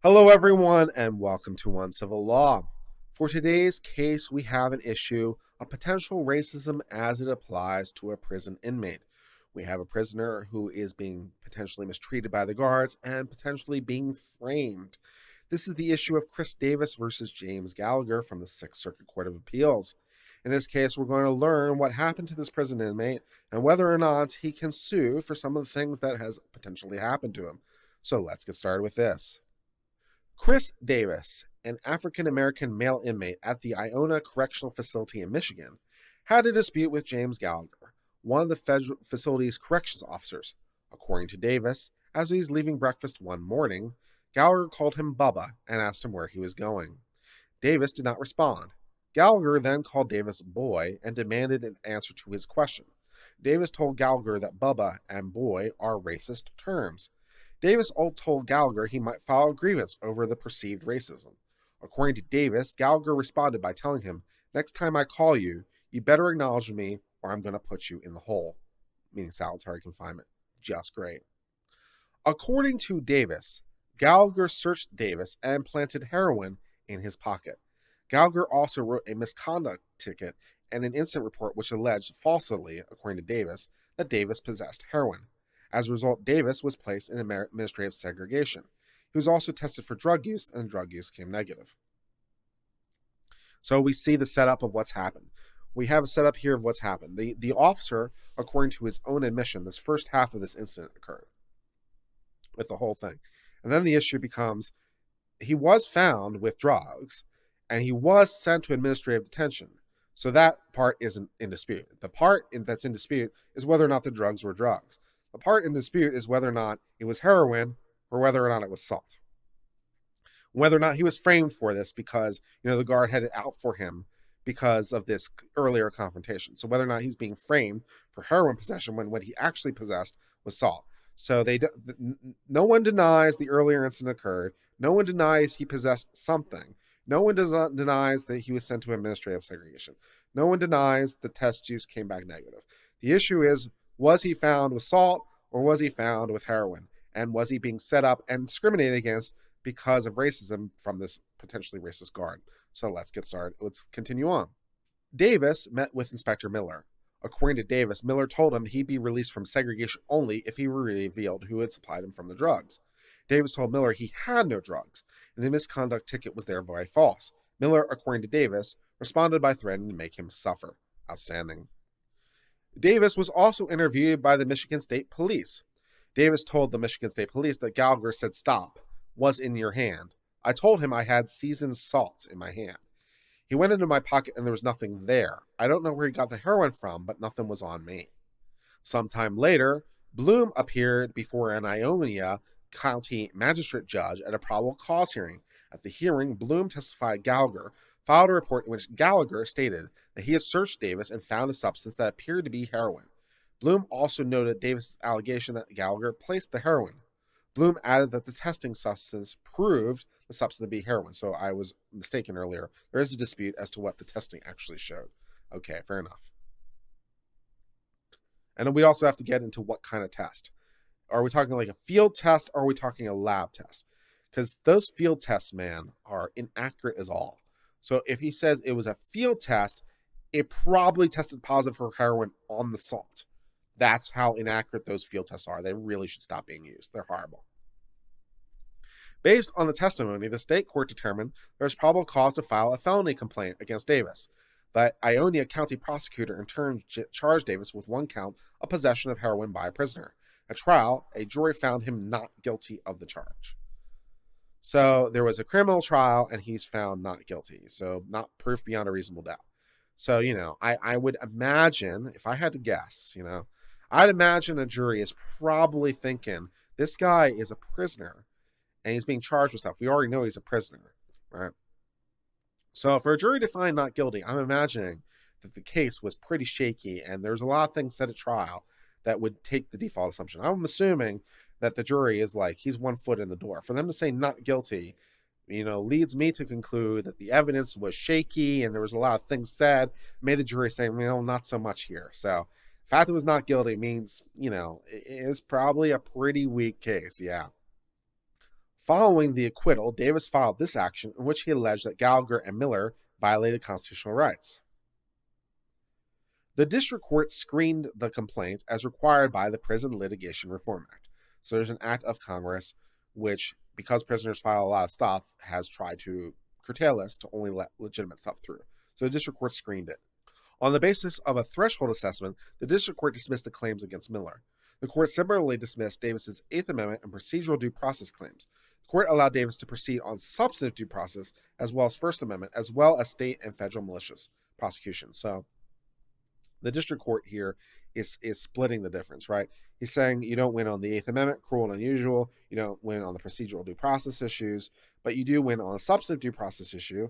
Hello, everyone, and welcome to Uncivil Law. For today's case, we have an issue of potential racism as it applies to a prison inmate. We have a prisoner who is being potentially mistreated by the guards and potentially being framed. This is the issue of Chris Davis versus James Gallagher from the Sixth Circuit Court of Appeals. In this case, we're going to learn what happened to this prison inmate and whether or not he can sue for some of the things that has potentially happened to him. So let's get started with this. Chris Davis, an African-American male inmate at the Iona Correctional Facility in Michigan, had a dispute with James Gallagher, one of the facility's corrections officers. According to Davis, as he was leaving breakfast one morning, Gallagher called him Bubba and asked him where he was going. Davis did not respond. Gallagher then called Davis boy and demanded an answer to his question. Davis told Gallagher that Bubba and boy are racist terms. Davis told Gallagher he might file a grievance over the perceived racism. According to Davis, Gallagher responded by telling him, "Next time I call you, you better acknowledge me or I'm going to put you in the hole," meaning solitary confinement. Just great. According to Davis, Gallagher searched Davis and planted heroin in his pocket. Gallagher also wrote a misconduct ticket and an incident report which alleged falsely, according to Davis, that Davis possessed heroin. As a result, Davis was placed in administrative segregation. He was also tested for drug use, and drug use came negative. So we see the setup of what's happened. We have a setup here of what's happened. The officer, according to his own admission, this first half of this incident occurred with the whole thing. And then the issue becomes he was found with drugs, and he was sent to administrative detention. So that part isn't in dispute. The part that's in dispute is whether or not the drugs were drugs. The part in dispute is whether or not it was heroin or whether or not it was salt. Whether or not he was framed for this because, the guard had it out for him because of this earlier confrontation. So whether or not he's being framed for heroin possession when what he actually possessed was salt. So no one denies the earlier incident occurred. No one denies he possessed something. No one denies that he was sent to administrative segregation. No one denies the test juice came back negative. The issue is, was he found with salt or was he found with heroin? And was he being set up and discriminated against because of racism from this potentially racist guard? So let's get started. Let's continue on. Davis met with Inspector Miller. According to Davis, Miller told him he'd be released from segregation only if he revealed who had supplied him from the drugs. Davis told Miller he had no drugs, and the misconduct ticket was thereby false. Miller, according to Davis, responded by threatening to make him suffer. Outstanding. Davis was also interviewed by the Michigan State Police. Davis told the Michigan State Police that Gallagher said, "Stop, what's in your hand?" I told him I had seasoned salt in my hand. He went into my pocket and there was nothing there. I don't know where he got the heroin from, but nothing was on me. Sometime later, Bloom appeared before an Ionia County magistrate judge at a probable cause hearing. At the hearing, Bloom testified Gallagher filed a report in which Gallagher stated that he had searched Davis and found a substance that appeared to be heroin. Bloom also noted Davis' allegation that Gallagher placed the heroin. Bloom added that the testing substance proved the substance to be heroin. So I was mistaken earlier. There is a dispute as to what the testing actually showed. Okay, fair enough. And then we also have to get into what kind of test. Are we talking like a field test or are we talking a lab test? Because those field tests, man, are inaccurate as all. So if he says it was a field test, it probably tested positive for heroin on the salt. That's how inaccurate those field tests are. They really should stop being used. They're horrible. Based on the testimony, the state court determined there was probable cause to file a felony complaint against Davis. The Ionia County prosecutor in turn charged Davis with one count of possession of heroin by a prisoner. At trial, a jury found him not guilty of the charge. So there was a criminal trial and he's found not guilty. So not proof beyond a reasonable doubt. So, I would imagine, if I had to guess, I'd imagine a jury is probably thinking this guy is a prisoner and he's being charged with stuff. We already know he's a prisoner, right? So for a jury to find not guilty, I'm imagining that the case was pretty shaky and there's a lot of things said at trial that would take the default assumption. I'm assuming that the jury is like, he's 1 foot in the door. For them to say not guilty, leads me to conclude that the evidence was shaky and there was a lot of things said, made the jury say, not so much here. So the fact it was not guilty means, it is probably a pretty weak case. Yeah. Following the acquittal, Davis filed this action in which he alleged that Gallagher and Miller violated constitutional rights. The district court screened the complaint as required by the Prison Litigation Reform Act. So there's an act of Congress which, because prisoners file a lot of stuff, has tried to curtail this to only let legitimate stuff through. So the district court screened it. On the basis of a threshold assessment, the district court dismissed the claims against Miller. The court similarly dismissed Davis's Eighth Amendment and procedural due process claims. The court allowed Davis to proceed on substantive due process, as well as First Amendment, as well as state and federal malicious prosecution. So the district court here is splitting the difference, right? He's saying you don't win on the Eighth Amendment, cruel and unusual. You don't win on the procedural due process issues, but you do win on a substantive due process issue,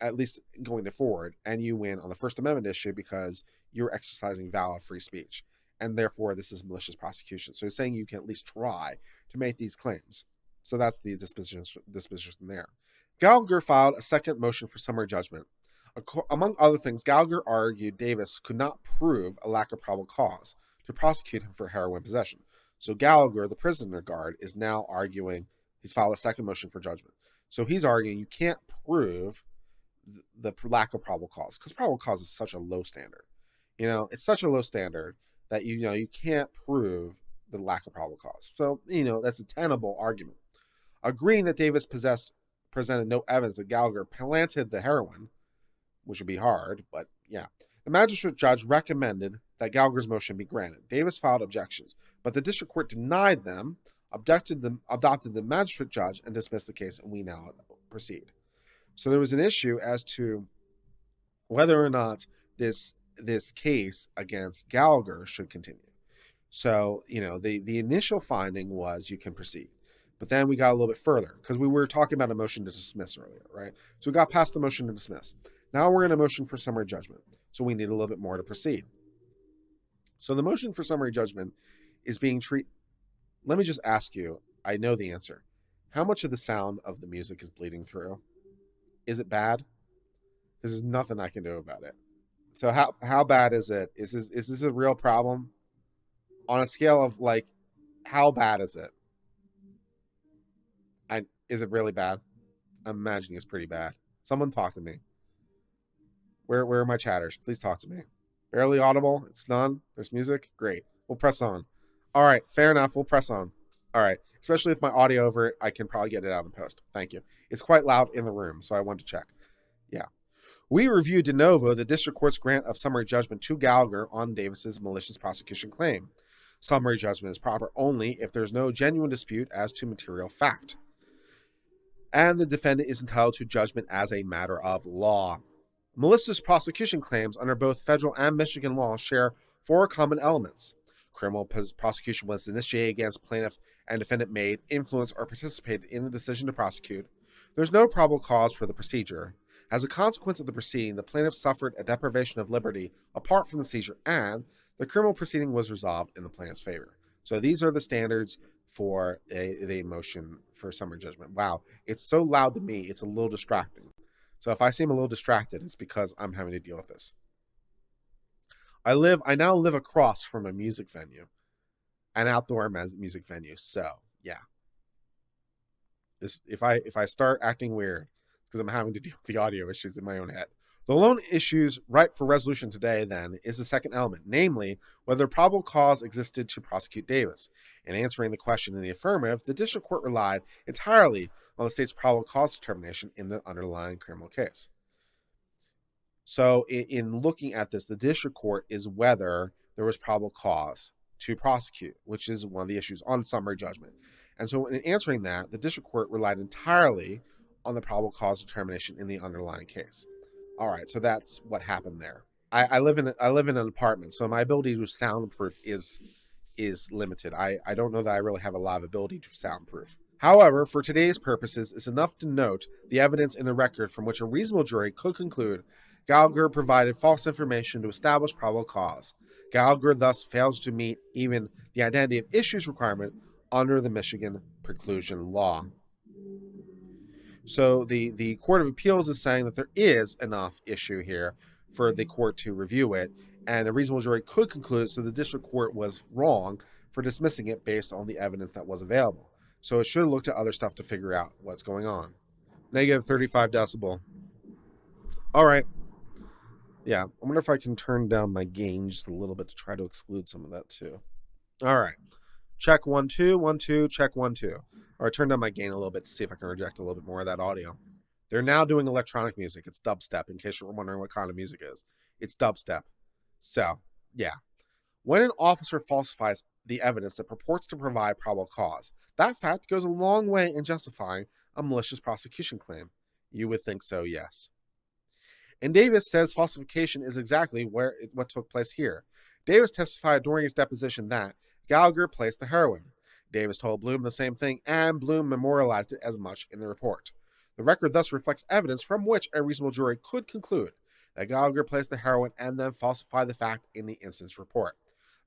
at least going forward, and you win on the First Amendment issue because you're exercising valid free speech, and therefore this is malicious prosecution. So he's saying you can at least try to make these claims. So that's the disposition there. Gallagher filed a second motion for summary judgment. Among other things, Gallagher argued Davis could not prove a lack of probable cause to prosecute him for heroin possession. So Gallagher, the prisoner guard, is now arguing, he's filed a second motion for judgment. So he's arguing you can't prove the lack of probable cause, because probable cause is such a low standard. It's such a low standard that you can't prove the lack of probable cause. So that's a tenable argument. Agreeing that Davis presented no evidence that Gallagher planted the heroin, which would be hard, but yeah. The magistrate judge recommended that Gallagher's motion be granted. Davis filed objections, but the district court denied them, adopted the magistrate judge, and dismissed the case, and we now proceed. So there was an issue as to whether or not this case against Gallagher should continue. So, the initial finding was you can proceed. But then we got a little bit further because we were talking about a motion to dismiss earlier, right? So we got past the motion to dismiss. Now we're in a motion for summary judgment. So we need a little bit more to proceed. So the motion for summary judgment is being treated. Let me just ask you, I know the answer. How much of the sound of the music is bleeding through? Is it bad? Because there's nothing I can do about it. So how bad is it? Is this a real problem? On a scale of how bad is it? Is it really bad? I'm imagining it's pretty bad. Someone talk to me. Where are my chatters? Please talk to me. Barely audible. It's none. There's music. Great. We'll press on. All right. Fair enough. We'll press on. All right. Especially with my audio over it, I can probably get it out in post. Thank you. It's quite loud in the room, so I wanted to check. Yeah. We reviewed de novo the district court's grant of summary judgment to Gallagher on Davis's malicious prosecution claim. Summary judgment is proper only if there's no genuine dispute as to material fact, and the defendant is entitled to judgment as a matter of law. Malicious prosecution claims under both federal and Michigan law share four common elements. Criminal prosecution was initiated against plaintiff and defendant made, influenced, or participated in the decision to prosecute. There's no probable cause for the procedure. As a consequence of the proceeding, the plaintiff suffered a deprivation of liberty apart from the seizure, and the criminal proceeding was resolved in the plaintiff's favor. So these are the standards for a motion for summary judgment. Wow, it's so loud to me, it's a little distracting. So if I seem a little distracted, it's because I'm having to deal with this. I now live across from a music venue, an outdoor music venue. So yeah, if I start acting weird, because I'm having to deal with the audio issues in my own head. The lone issues ripe for resolution today, then, is the second element, namely, whether probable cause existed to prosecute Davis. In answering the question in the affirmative, the district court relied entirely on the state's probable cause determination in the underlying criminal case. So in looking at this, the district court is whether there was probable cause to prosecute, which is one of the issues on summary judgment. And so in answering that, the district court relied entirely on the probable cause determination in the underlying case. All right, so that's what happened there. I live in an apartment, so my ability to soundproof is limited. I don't know that I really have a lot of ability to soundproof. However, for today's purposes, it's enough to note the evidence in the record from which a reasonable jury could conclude Gallagher provided false information to establish probable cause. Gallagher thus fails to meet even the identity of issues requirement under the Michigan preclusion law. So the Court of Appeals is saying that there is enough issue here for the court to review it, and a reasonable jury could conclude it, so the district court was wrong for dismissing it based on the evidence that was available. So it should have looked at other stuff to figure out what's going on. Negative 35 decibel. All right. Yeah, I wonder if I can turn down my gain just a little bit to try to exclude some of that too. All right. Check 1 2 1 2, check 1 2. All right, turn down my gain a little bit to see if I can reject a little bit more of that audio. They're now doing electronic music. It's dubstep, in case you're wondering what kind of music it is. It's dubstep. So, yeah. When an officer falsifies the evidence that purports to provide probable cause, that fact goes a long way in justifying a malicious prosecution claim. You would think so, yes. And Davis says falsification is exactly what took place here. Davis testified during his deposition that Gallagher placed the heroin. Davis told Bloom the same thing, and Bloom memorialized it as much in the report. The record thus reflects evidence from which a reasonable jury could conclude that Gallagher placed the heroin and then falsified the fact in the incident's report.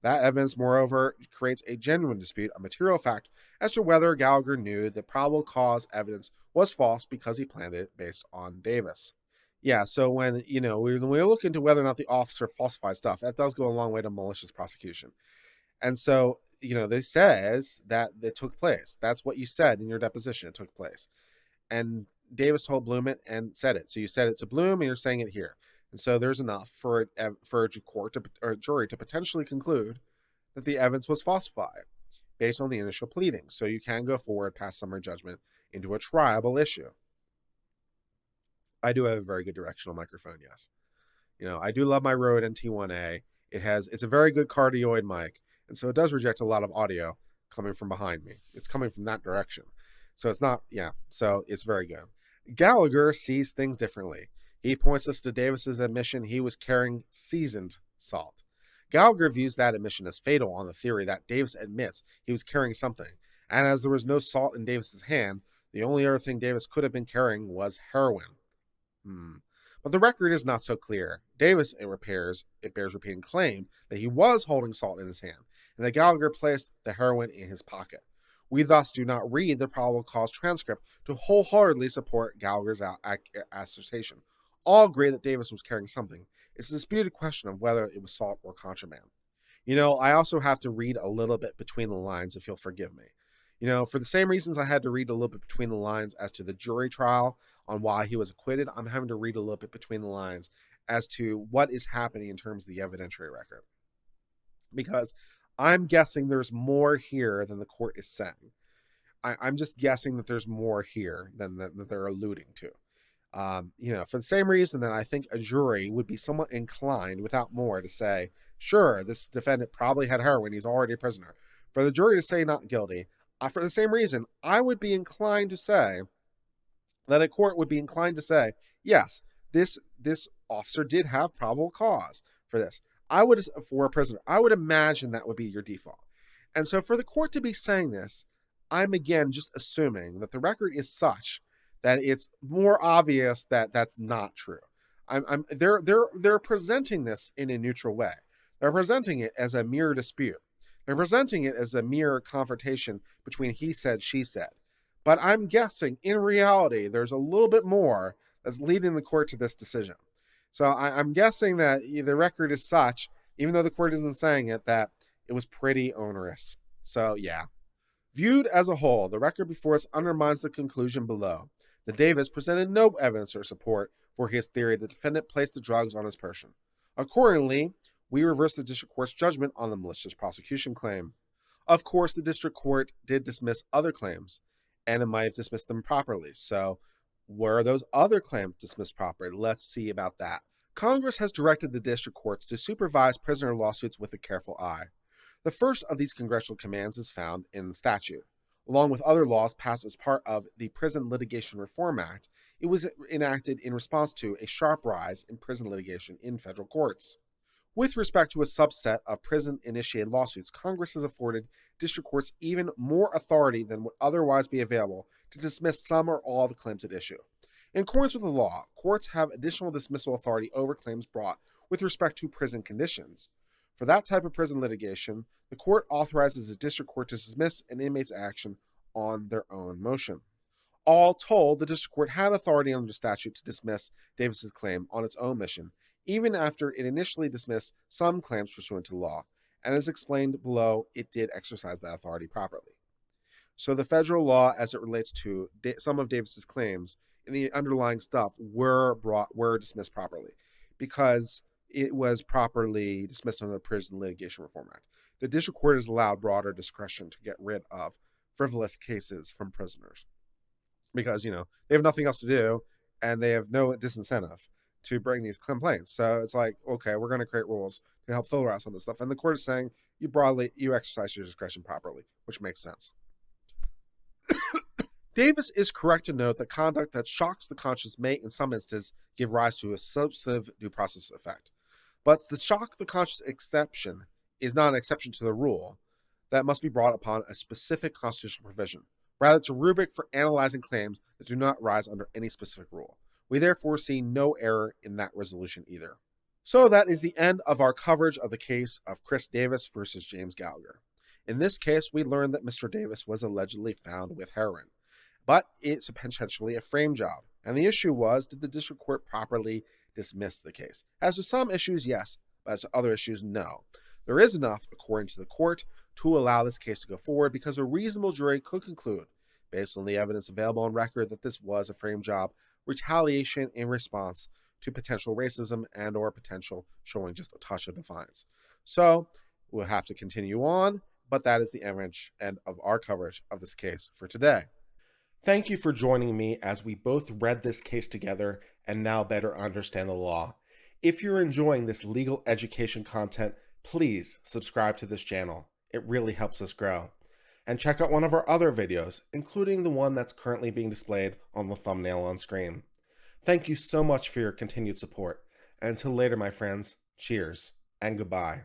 That evidence, moreover, creates a genuine dispute, a material fact, as to whether Gallagher knew the probable cause evidence was false because he planned it based on Davis. Yeah, so when we look into whether or not the officer falsified stuff, that does go a long way to malicious prosecution. And so, they says that it took place. That's what you said in your deposition. It took place. And Davis told Bloom it and said it. So you said it to Bloom and you're saying it here. And so there's enough for a jury to potentially conclude that the evidence was falsified based on the initial pleadings. So you can go forward past summary judgment into a triable issue. I do have a very good directional microphone, yes. I do love my Rode NT1A. It's a very good cardioid mic, and so it does reject a lot of audio coming from behind me. It's coming from that direction. So it's not, so it's very good. Gallagher sees things differently. He points us to Davis's admission he was carrying seasoned salt. Gallagher views that admission as fatal on the theory that Davis admits he was carrying something, and as there was no salt in Davis's hand, the only other thing Davis could have been carrying was heroin. But the record is not so clear. Davis, it bears repeating, claim that he was holding salt in his hand, and that Gallagher placed the heroin in his pocket. We thus do not read the probable cause transcript to wholeheartedly support Gallagher's assertion. All agree that Davis was carrying something. It's a disputed question of whether it was salt or contraband. I also have to read a little bit between the lines, if you'll forgive me. For the same reasons I had to read a little bit between the lines as to the jury trial on why he was acquitted, I'm having to read a little bit between the lines as to what is happening in terms of the evidentiary record. Because I'm guessing there's more here than the court is saying. I'm just guessing that there's more here than that they're alluding to. For the same reason that I think a jury would be somewhat inclined, without more, to say, sure, this defendant probably had heroin, he's already a prisoner. For the jury to say not guilty, for the same reason, I would be inclined to say that a court would be inclined to say, yes, this officer did have probable cause for this. For a prisoner, I would imagine that would be your default. And so for the court to be saying this, I'm again just assuming that the record is such that it's more obvious that that's not true. They're presenting this in a neutral way. They're presenting it as a mere dispute. They're presenting it as a mere confrontation between he said, she said. But I'm guessing, in reality, there's a little bit more that's leading the court to this decision. So I'm guessing that the record is such, even though the court isn't saying it, that it was pretty onerous. So, yeah. Viewed as a whole, the record before us undermines the conclusion below. That Davis presented no evidence or support for his theory the defendant placed the drugs on his person. Accordingly, we reverse the district court's judgment on the malicious prosecution claim. Of course, the district court did dismiss other claims, and it might have dismissed them properly. So, were those other claims dismissed properly? Let's see about that. Congress has directed the district courts to supervise prisoner lawsuits with a careful eye. The first of these congressional commands is found in the statute. Along with other laws passed as part of the Prison Litigation Reform Act, it was enacted in response to a sharp rise in prison litigation in federal courts. With respect to a subset of prison-initiated lawsuits, Congress has afforded district courts even more authority than would otherwise be available to dismiss some or all of the claims at issue. In accordance with the law, courts have additional dismissal authority over claims brought with respect to prison conditions. For that type of prison litigation, the court authorizes the district court to dismiss an inmate's action on their own motion. All told, the district court had authority under statute to dismiss Davis's claim on its own mission, even after it initially dismissed some claims pursuant to law, and as explained below, it did exercise that authority properly. So the federal law, as it relates to some of Davis's claims in the underlying stuff, were dismissed properly because it was properly dismissed under the Prison Litigation Reform Act. The district court is allowed broader discretion to get rid of frivolous cases from prisoners because they have nothing else to do and they have no disincentive to bring these complaints. So it's like, okay, we're going to create rules to help filter out some of this stuff, and the court is saying you exercise your discretion properly, which makes sense. Davis is correct to note that conduct that shocks the conscience may, in some instances, give rise to a substantive due process effect. But the shock the conscience exception is not an exception to the rule that must be brought upon a specific constitutional provision. Rather, it's a rubric for analyzing claims that do not rise under any specific rule. We therefore see no error in that resolution either. So that is the end of our coverage of the case of Chris Davis versus James Gallagher. In this case, we learned that Mr. Davis was allegedly found with heroin, but it's potentially a frame job. And the issue was, did the district court properly dismiss the case? As to some issues, yes, but as to other issues, no. There is enough, according to the court, to allow this case to go forward because a reasonable jury could conclude, based on the evidence available on record, that this was a frame job retaliation in response to potential racism and or potential showing just a touch of defiance. So we'll have to continue on, but that is the end of our coverage of this case for today. Thank you for joining me as we both read this case together and now better understand the law. If you're enjoying this legal education content, please subscribe to this channel. It really helps us grow. And check out one of our other videos, including the one that's currently being displayed on the thumbnail on screen. Thank you so much for your continued support. And until later, my friends, cheers and goodbye.